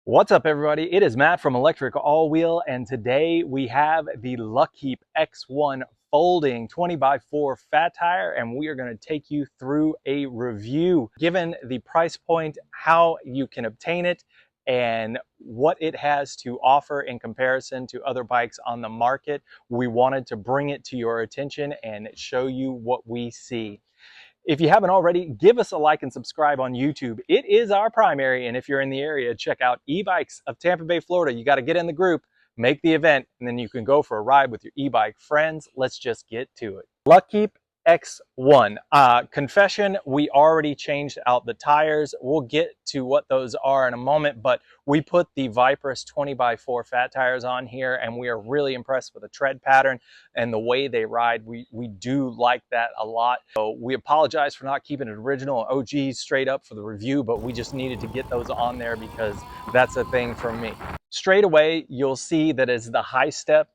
What's up, everybody? It is Matt from Electric All Wheel, and today we have the Luckeep X1 folding 20x4 fat tire, and we are going to take you through a review. Given the price point, how you can obtain it, and what it has to offer in comparison to other bikes on the market, we wanted to bring it to your attention and show you what we see. If you haven't already, give us a like and subscribe on YouTube. It is our primary, and if you're in the area, check out e-bikes of Tampa Bay, Florida. You got to get in the group, make the event, and then you can go for a ride with your e-bike friends. Let's just get to it. Luckeep X1. Confession, we already changed out the tires. We'll get to what those are in a moment, but we put the Viperess 20x4 fat tires on here, and we are really impressed with the tread pattern and the way they ride. We do like that a lot. So we apologize for not keeping it original OG straight up for the review, but we just needed to get those on there because that's a thing for me. Straight away, you'll see that it's the high step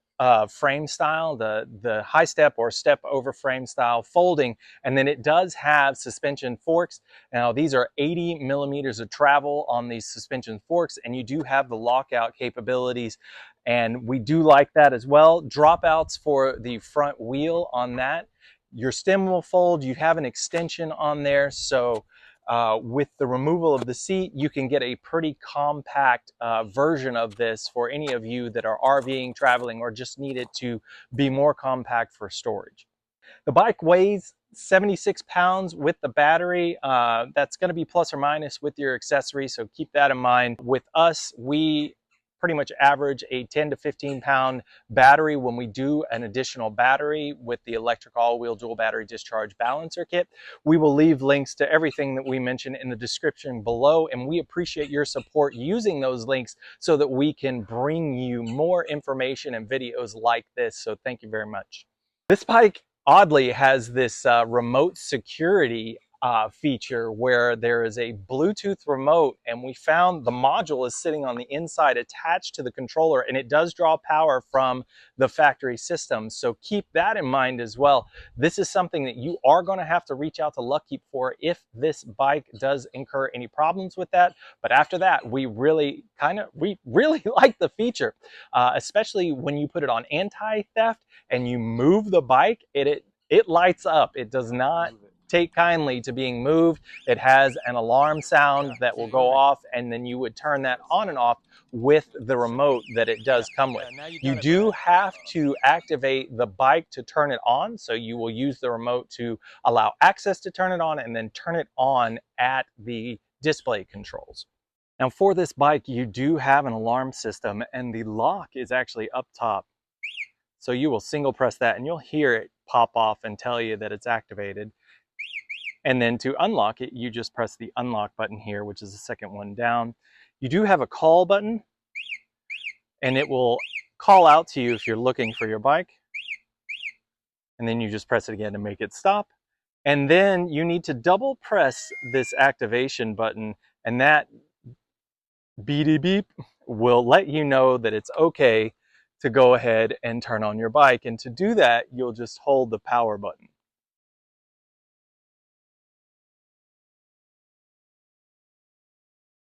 frame style, the high step or step over frame style folding, and then it does have suspension forks. Now these are 80 millimeters of travel on these suspension forks, and you do have the lockout capabilities, and we do like that as well. Dropouts for the front wheel on that. Your stem will fold. You have an extension on there, so with the removal of the seat, you can get a pretty compact version of this for any of you that are RVing, traveling, or just need it to be more compact for storage. The bike weighs 76 pounds with the battery. That's going to be plus or minus with your accessories, so keep that in mind. With us, we pretty much average a 10 to 15 pound battery when we do an additional battery with the electric all-wheel dual battery discharge balancer kit. We will leave links to everything that we mentioned in the description below, and we appreciate your support using those links so that we can bring you more information and videos like this. So thank you very much. This bike oddly has this remote security feature where there is a Bluetooth remote, and we found the module is sitting on the inside attached to the controller, and it does draw power from the factory system. So keep that in mind as well. This is something that you are going to have to reach out to Luckeep for if this bike does incur any problems with that. But after that, we really like the feature, especially when you put it on anti-theft and you move the bike, it lights up. It does not take kindly to being moved. It has an alarm sound that will go off, and then you would turn that on and off with the remote that it does come with. You do have to activate the bike to turn it on, so you will use the remote to allow access to turn it on and then turn it on at the display controls. Now for this bike, you do have an alarm system, and the lock is actually up top. So you will single press that and you'll hear it pop off and tell you that it's activated. And then to unlock it, you just press the unlock button here, which is the second one down. You do have a call button, and it will call out to you if you're looking for your bike. And then you just press it again to make it stop. And then you need to double press this activation button, and that beep beep will let you know that it's okay to go ahead and turn on your bike. And to do that, you'll just hold the power button.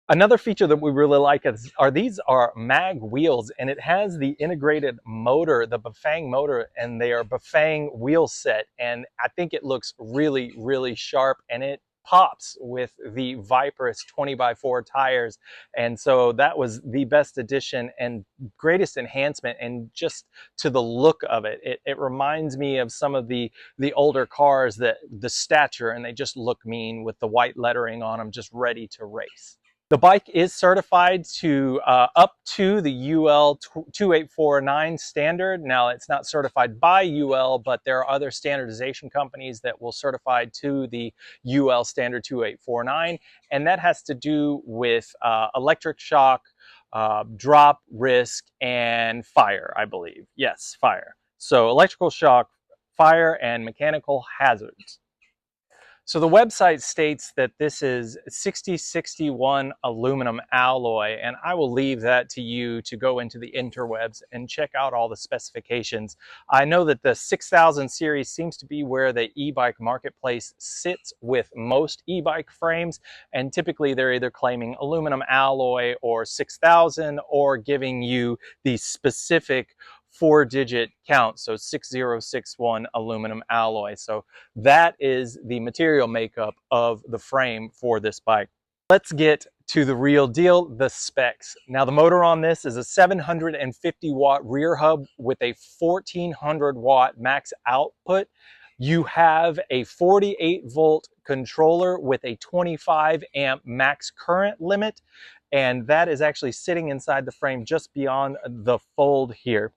Another feature that we really like these are mag wheels, and it has the integrated motor, the Bafang motor, and they are Bafang wheel set. And I think it looks really, really sharp, and it pops with the Viperess 20x4 tires. And so that was the best addition and greatest enhancement, and just to the look of it. It reminds me of some of the older cars, that the stature, and they just look mean with the white lettering on them, just ready to race. The bike is certified to up to the UL 2849 standard. Now, it's not certified by UL, but there are other standardization companies that will certify to the UL standard 2849, and that has to do with electric shock, drop risk, and fire, I believe. Yes, fire. So electrical shock, fire, and mechanical hazards. So the website states that this is 6061 aluminum alloy, and I will leave that to you to go into the interwebs and check out all the specifications. I know that the 6000 series seems to be where the e-bike marketplace sits with most e-bike frames, and typically they're either claiming aluminum alloy or 6000 or giving you the specific 4-digit count, so 6061 aluminum alloy. So that is the material makeup of the frame for this bike. Let's get to the real deal, the specs. Now the motor on this is a 750 watt rear hub with a 1400 watt max output. You have a 48 volt controller with a 25 amp max current limit, and that is actually sitting inside the frame just beyond the fold here.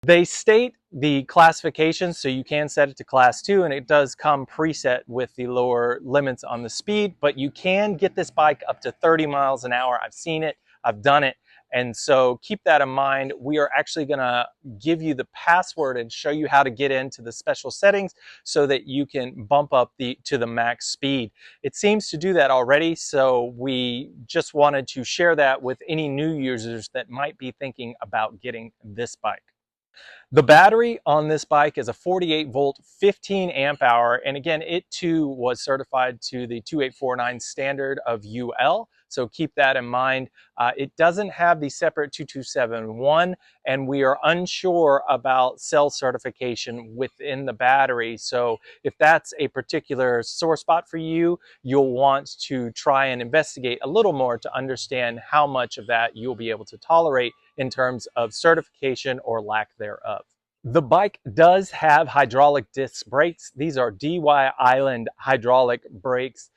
They state the classification, so you can set it to class 2, and it does come preset with the lower limits on the speed, but you can get this bike up to 30 miles an hour. I've seen it, I've done it, and so keep that in mind. We are actually gonna give you the password and show you how to get into the special settings so that you can bump up to the max speed. It seems to do that already, so we just wanted to share that with any new users that might be thinking about getting this bike. The battery on this bike is a 48 volt, 15 amp hour. And again, it too was certified to the 2849 standard of UL. So keep that in mind. It doesn't have the separate 2271, and we are unsure about cell certification within the battery. So if that's a particular sore spot for you, you'll want to try and investigate a little more to understand how much of that you'll be able to tolerate in terms of certification or lack thereof. The bike does have hydraulic disc brakes. These are DY Island hydraulic brakes.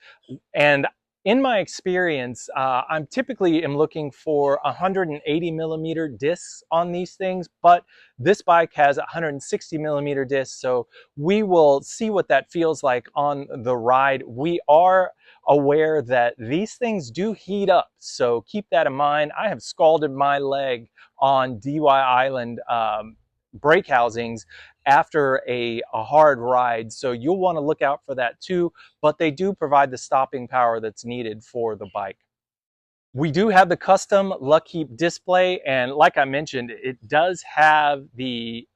And in my experience, I'm typically am looking for 180 millimeter discs on these things, but this bike has 160 millimeter discs, so we will see what that feels like on the ride. We are aware that these things do heat up, so keep that in mind. I have scalded my leg on DY Island brake housings after a hard ride, so you'll want to look out for that too, but they do provide the stopping power that's needed for the bike. We do have the custom Luckeep display, and like I mentioned, it does have the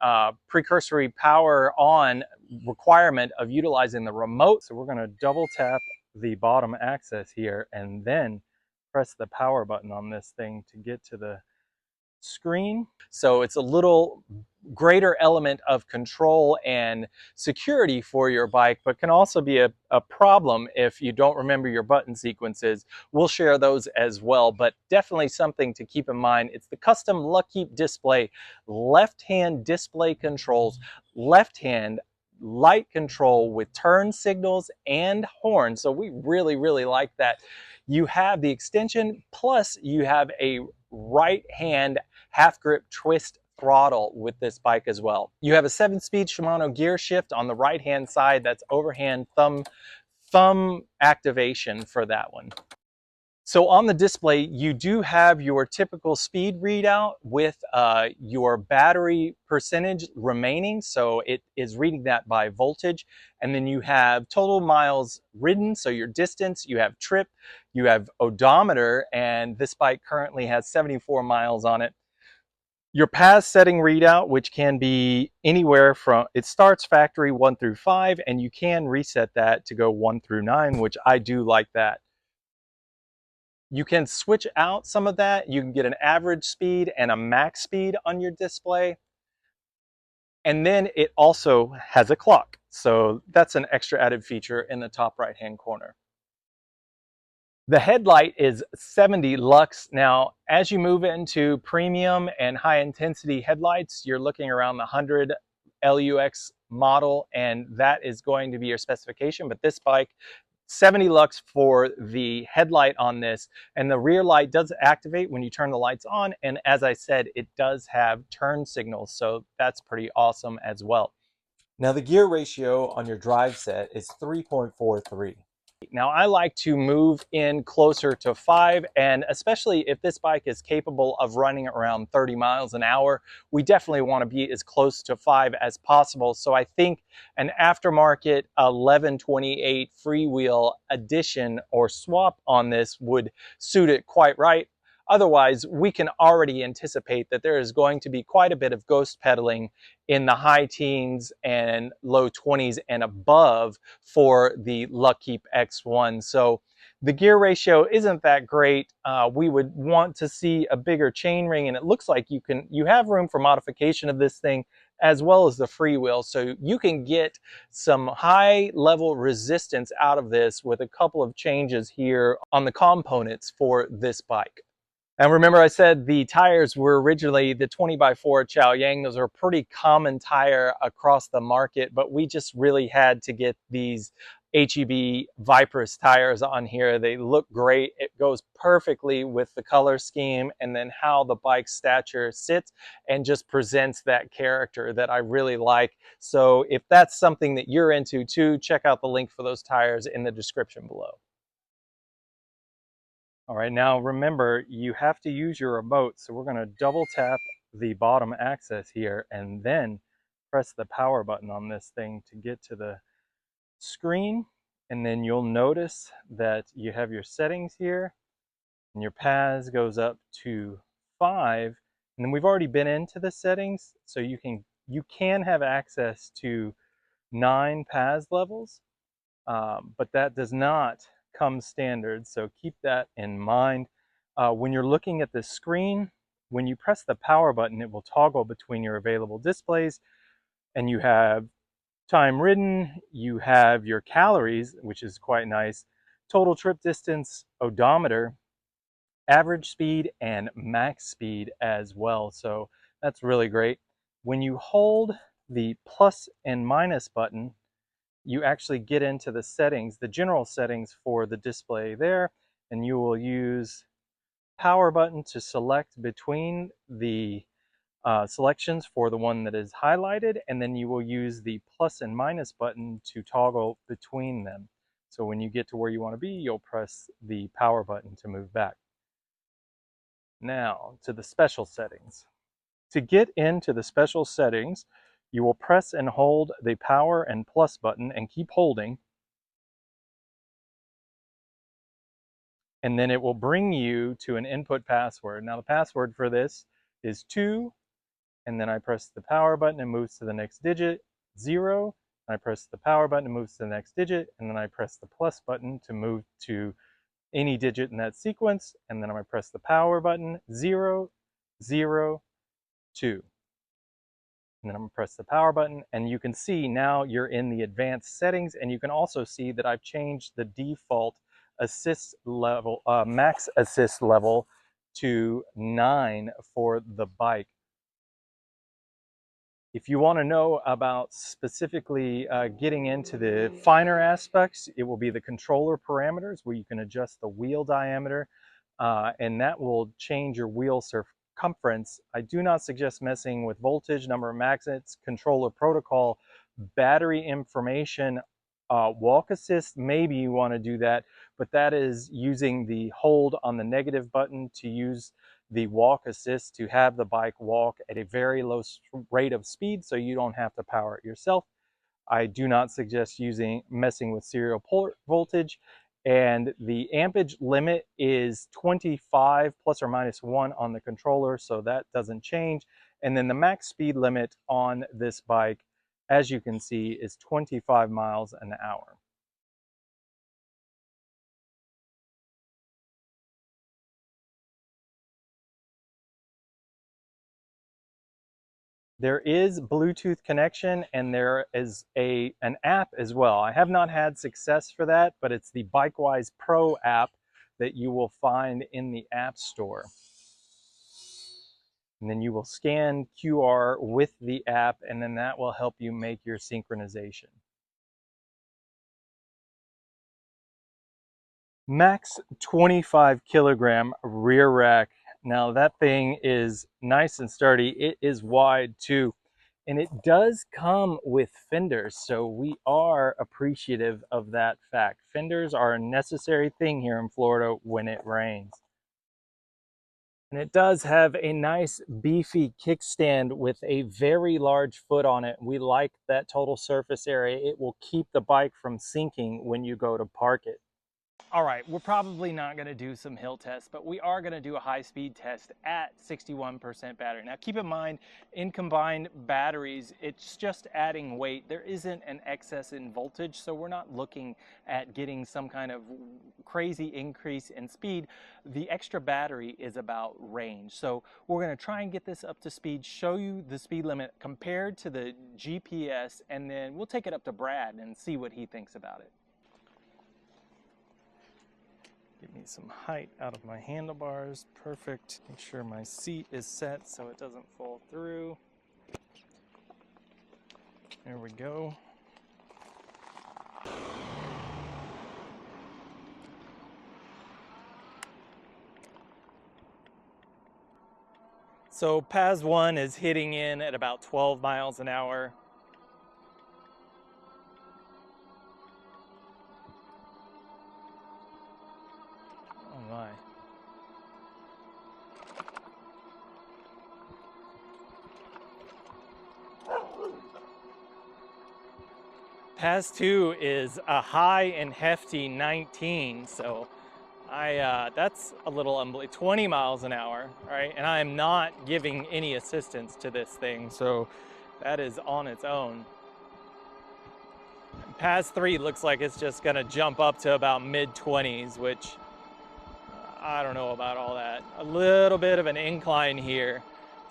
precursory power on requirement of utilizing the remote. So we're going to double tap the bottom axis here and then press the power button on this thing to get to the screen. So it's a little greater element of control and security for your bike, but can also be a problem if you don't remember your button sequences. We'll share those as well, but definitely something to keep in mind. It's the custom Luckeep display, left-hand display controls, left-hand light control with turn signals and horn. So we really, really like that. You have the extension, plus you have a right hand half grip twist throttle with this bike as well. You have a 7-speed Shimano gear shift on the right hand side. That's overhand thumb activation for that one. So on the display, you do have your typical speed readout with your battery percentage remaining. So it is reading that by voltage. And then you have total miles ridden, so your distance, you have trip, you have odometer, and this bike currently has 74 miles on it. Your pass setting readout, which can be anywhere from, it starts factory 1 through 5, and you can reset that to go 1 through 9, which I do like that. You can switch out some of that. You can get an average speed and a max speed on your display. And then it also has a clock. So that's an extra added feature in the top right-hand corner. The headlight is 70 lux. Now, as you move into premium and high intensity headlights, you're looking around the 100 LUX model, and that is going to be your specification. But this bike, 70 lux for the headlight on this, and the rear light does activate when you turn the lights on, and as I said, it does have turn signals, so that's pretty awesome as well. Now the gear ratio on your drive set is 3.43. Now, I like to move in closer to 5, and especially if this bike is capable of running around 30 miles an hour, we definitely want to be as close to 5 as possible. So I think an aftermarket 1128 freewheel addition or swap on this would suit it quite right. Otherwise, we can already anticipate that there is going to be quite a bit of ghost pedaling in the high teens and low 20s and above for the Luckeep X1. So the gear ratio isn't that great. We would want to see a bigger chainring, and it looks like you have room for modification of this thing as well as the freewheel. So you can get some high level resistance out of this with a couple of changes here on the components for this bike. And remember, I said the tires were originally the 20x4 Chaoyang. Those are a pretty common tire across the market, but we just really had to get these HEB Viperess tires on here. They look great. It goes perfectly with the color scheme and then how the bike stature sits and just presents that character that I really like. So if that's something that you're into too, check out the link for those tires in the description below. All right, now remember, you have to use your remote, so we're going to double tap the bottom axis here and then press the power button on this thing to get to the screen. And then you'll notice that you have your settings here and your PAS goes up to 5. And then we've already been into the settings, so you can have access to 9 PAS levels, but that does not come standard, so keep that in mind. When you're looking at the screen, when you press the power button, it will toggle between your available displays, and you have time ridden, you have your calories, which is quite nice, total trip distance, odometer, average speed, and max speed as well. So that's really great. When you hold the plus and minus button, you actually get into the settings, the general settings for the display there, and you will use power button to select between the selections for the one that is highlighted, and then you will use the plus and minus button to toggle between them. So when you get to where you want to be, you'll press the power button to move back. Now to the special settings. To get into the special settings, you will press and hold the power and plus button and keep holding, and then it will bring you to an input password. Now the password for this is 2, and then I press the power button and moves to the next digit, 0, and I press the power button and moves to the next digit, and then I press the plus button to move to any digit in that sequence, and then I press the power button, 0, 0, 2. And then I'm gonna press the power button, and you can see now you're in the advanced settings, and you can also see that I've changed the default assist level, max assist level to 9 for the bike. If you want to know about specifically getting into the finer aspects, it will be the controller parameters where you can adjust the wheel diameter, and that will change your wheel circumference. I do not suggest messing with voltage, number of magnets, controller protocol, battery information, walk assist. Maybe you want to do that, but that is using the hold on the negative button to use the walk assist to have the bike walk at a very low rate of speed so you don't have to power it yourself. I do not suggest messing with serial port voltage, and the ampage limit is 25 plus or minus 1 on the controller, so that doesn't change. And then the max speed limit on this bike, as you can see, is 25 miles an hour. There is Bluetooth connection, and there is an app as well. I have not had success for that, but it's the BikeWise Pro app that you will find in the App Store. And then you will scan QR with the app, and then that will help you make your synchronization. Max 25 kilogram rear rack. Now that thing is nice and sturdy. It is wide too. And it does come with fenders, so we are appreciative of that fact. Fenders are a necessary thing here in Florida when it rains. And it does have a nice beefy kickstand with a very large foot on it. We like that total surface area. It will keep the bike from sinking when you go to park it. All right, we're probably not gonna do some hill tests, but we are gonna do a high-speed test at 61% battery. Now keep in mind, in combined batteries, it's just adding weight. There isn't an excess in voltage, so we're not looking at getting some kind of crazy increase in speed. The extra battery is about range. So we're gonna try and get this up to speed, show you the speed limit compared to the GPS, and then we'll take it up to Brad and see what he thinks about it. Give me some height out of my handlebars. Perfect. Make sure my seat is set so it doesn't fall through. There we go. So PAS 1 is hitting in at about 12 miles an hour. Oh my. PAS 2 is a high and hefty 19, so that's a little unbelievable. 20 miles an hour, right? And I am not giving any assistance to this thing, so that is on its own. PAS 3 looks like it's just gonna jump up to about mid-20s, which I don't know about all that. A little bit of an incline here.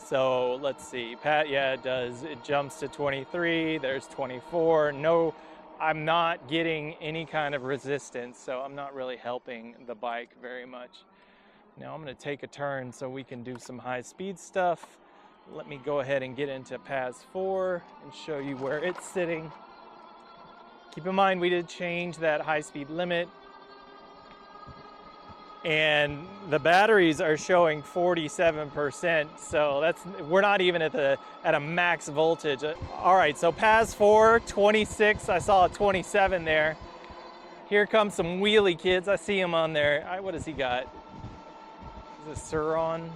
So let's see, yeah, it does. It jumps to 23, there's 24. No, I'm not getting any kind of resistance, so I'm not really helping the bike very much. Now I'm gonna take a turn so we can do some high speed stuff. Let me go ahead and get into PAS 4 and show you where it's sitting. Keep in mind, we did change that high speed limit, and the batteries are showing 47%, so we're not even at a max voltage. All right, so PAS 4, 26, I saw a 27 there. Here comes some wheelie kids. I see him on there. What has he got? Is it Suron?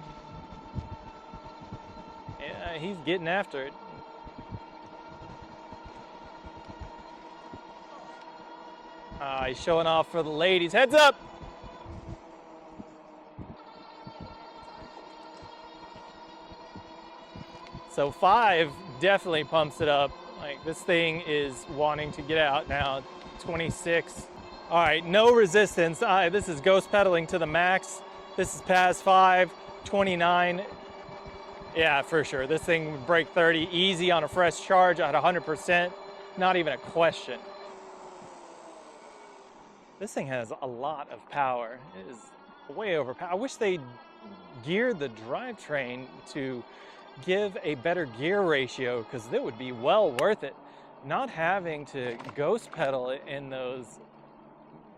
Yeah, he's getting after it. He's showing off for the ladies. Heads up! So 5 definitely pumps it up. Like, this thing is wanting to get out now. 26. All right, no resistance. This is ghost pedaling to the max. This is PAS 5, 29. Yeah, for sure. This thing would break 30 easy on a fresh charge at 100%. Not even a question. This thing has a lot of power. It is way overpowered. I wish they geared the drivetrain to give a better gear ratio, because it would be well worth it. Not having to ghost pedal in those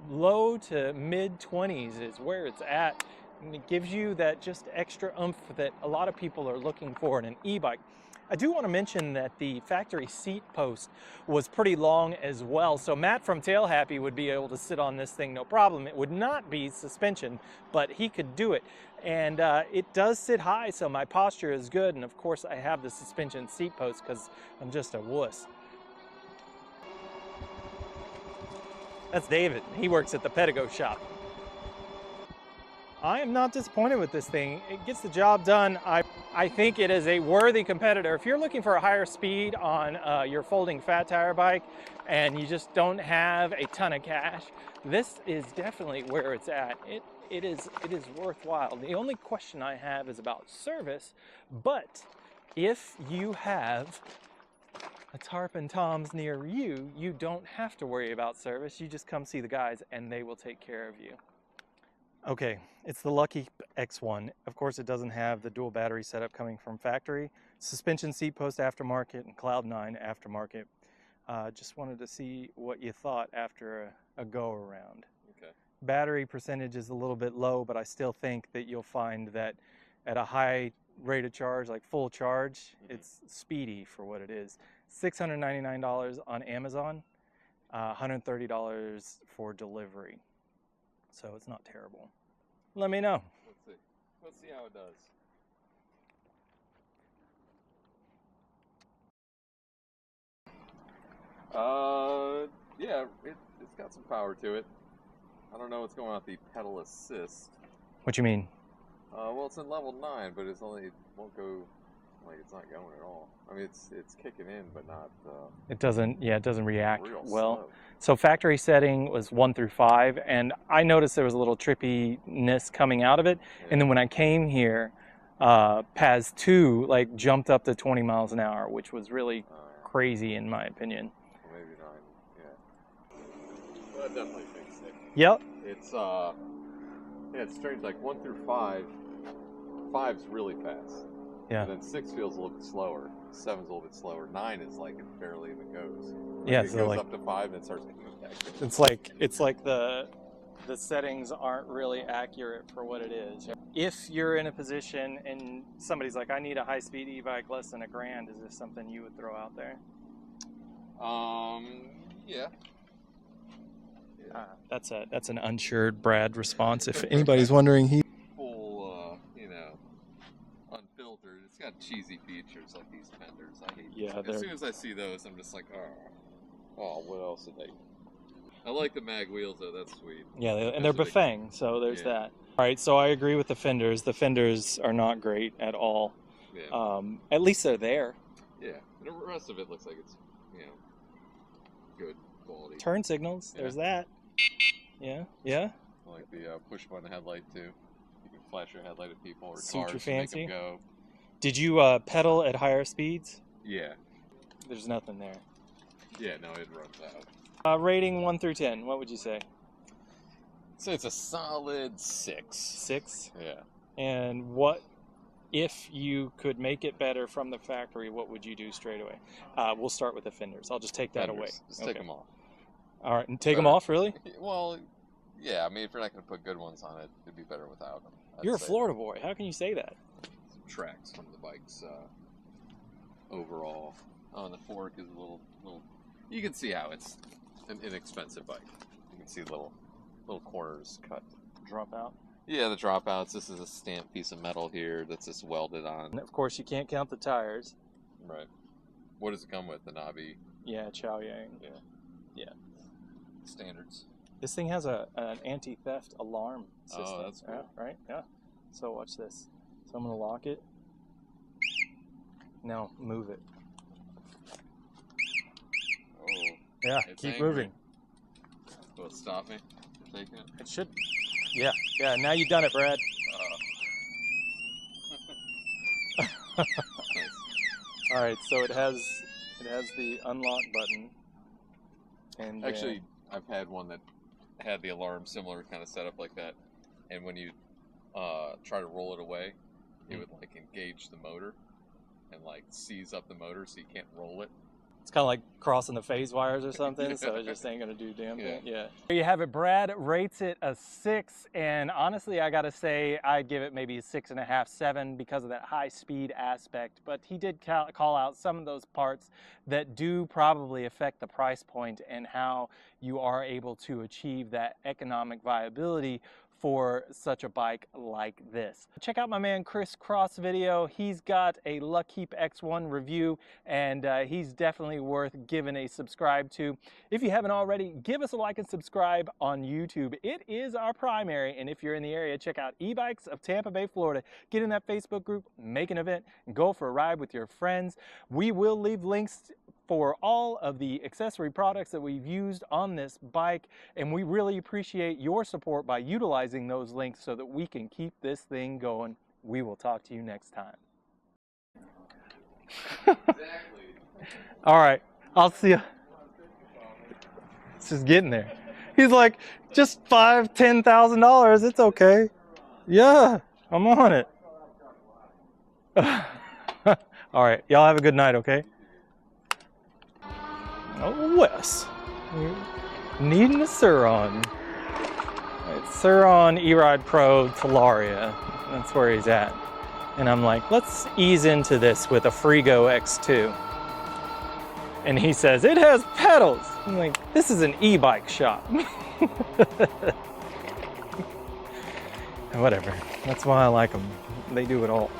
low to mid 20s is where it's at. And it gives you that just extra oomph that a lot of people are looking for in an e-bike. I do want to mention that the factory seat post was pretty long as well. So Matt from Tail Happy would be able to sit on this thing no problem. It would not be suspension, but he could do it. And it does sit high, so my posture is good. And of course I have the suspension seat post because I'm just a wuss. That's David. He works at the Pedigo shop. I am not disappointed with this thing. It gets the job done. I think it is a worthy competitor. If you're looking for a higher speed on your folding fat tire bike and you just don't have a ton of cash, this is definitely where it's at. It is worthwhile. The only question I have is about service, but if you have a Tarp and Tom's near you, you don't have to worry about service. You just come see the guys and they will take care of you. Okay, it's the Luckeep X1. Of course, it doesn't have the dual battery setup coming from factory. Suspension seat post aftermarket and Cloud9 aftermarket. Just wanted to see what you thought after a go around. Okay. Battery percentage is a little bit low, but I still think that you'll find that at a high rate of charge, like full charge. It's speedy for what it is. $699 on Amazon, $130 for delivery. So it's not terrible. Let me know. Let's see. Let's see how it does. Yeah, it's got some power to it. I don't know what's going on with the pedal assist. What you mean? Well, it's in level 9, but it won't go, like, it's not going at all. I mean, it's kicking in, but not. It doesn't react real well. slow. So factory setting was 1 through 5, and I noticed there was a little trippiness coming out of it. Yeah. And then when I came here, PAS 2 like jumped up to 20 miles an hour, which was really crazy in my opinion. Well, maybe 9, yeah. Well, that definitely fixed it. Yep. It's yeah, it's strange. Like 1 through 5, 5's really fast. Yeah. And then 6 feels a little bit slower. 7's a little bit slower. 9 is like it barely even goes. Yeah, it so goes like, up to 5 and it starts getting back. It's like the settings aren't really accurate for what it is. If you're in a position and somebody's like, I need a high-speed e-bike less than $1,000, is this something you would throw out there? Yeah. That's an unsure Brad response. If anybody's wondering, he full, you know, unfiltered. It's got cheesy features like these fenders. I hate. Yeah. As soon as I see those, I'm just like, oh, what else did they? I like the mag wheels though. That's sweet. Yeah, and they're Bafang, so there's that. All right, so I agree with the fenders. The fenders are not great at all. Yeah. At least they're there. Yeah. The rest of it looks like it's, you know, good quality. Turn signals. Yeah. There's that. Yeah. Yeah. I like the push button headlight too. You can flash your headlight at people or Suit cars your to make fancy. them go. Did you pedal at higher speeds? Yeah. There's nothing there. Yeah. No, it runs out. Rating 1 through 10. What would you say? So it's a solid 6. 6. Yeah. And what, if you could make it better from the factory, what would you do straight away? We'll start with the fenders. I'll just take that away. Just take them off. All right, and take them off, really? Well, yeah. I mean, if you're not going to put good ones on it, it'd be better without them. You're a Florida boy. How can you say that? Some tracks from the bike's overall. On the fork is a little. You can see how it's an inexpensive bike. You can see little corners cut. Drop out. Yeah, the dropouts. This is a stamped piece of metal here that's just welded on. And of course, you can't count the tires. Right. What does it come with? The Navi? Yeah, Chow Yang. Yeah. Standards. This thing has an anti-theft alarm system. Oh, that's cool. Yeah, right? Yeah. So watch this. So I'm going to lock it. Now move it. Oh. Yeah, It's keep angry. moving. Will it stop me from taking it? It should. Yeah, now you've done it, Brad. Nice. All right, so it has the unlock button. And Actually, I've had one that had the alarm similar kind of setup like that, and when you try to roll it away, it would like engage the motor and like seize up the motor so you can't roll it. it's kind of like crossing the phase wires or something, so it just ain't gonna do damn thing. Yeah. There you have it. Brad rates it a 6, and honestly, I gotta say, I'd give it maybe a 6.5, 7 because of that high speed aspect. But he did call out some of those parts that do probably affect the price point and how you are able to achieve that economic viability for such a bike like this. Check out my man Chris Cross video. He's got a Luckeep X1 review, and he's definitely worth giving a subscribe to. If you haven't already, give us a like and subscribe on YouTube. It is our primary, and if you're in the area, check out E-Bikes of Tampa Bay, Florida. Get in that Facebook group, make an event, and go for a ride with your friends. We will leave links for all of the accessory products that we've used on this bike, and we really appreciate your support by utilizing those links so that we can keep this thing going. We will talk to you next time. Exactly. All right, I'll see you. It's just getting there. He's like, just $5,000, $10,000. It's okay. Yeah, I'm on it. All right, y'all have a good night, okay? Oh, Wes. Needing a Suron. It's Suron E-Ride Pro Talaria. That's where he's at. And I'm like, let's ease into this with a Frigo X2. And he says, it has pedals. I'm like, this is an e-bike shop. Whatever, that's why I like them. They do it all.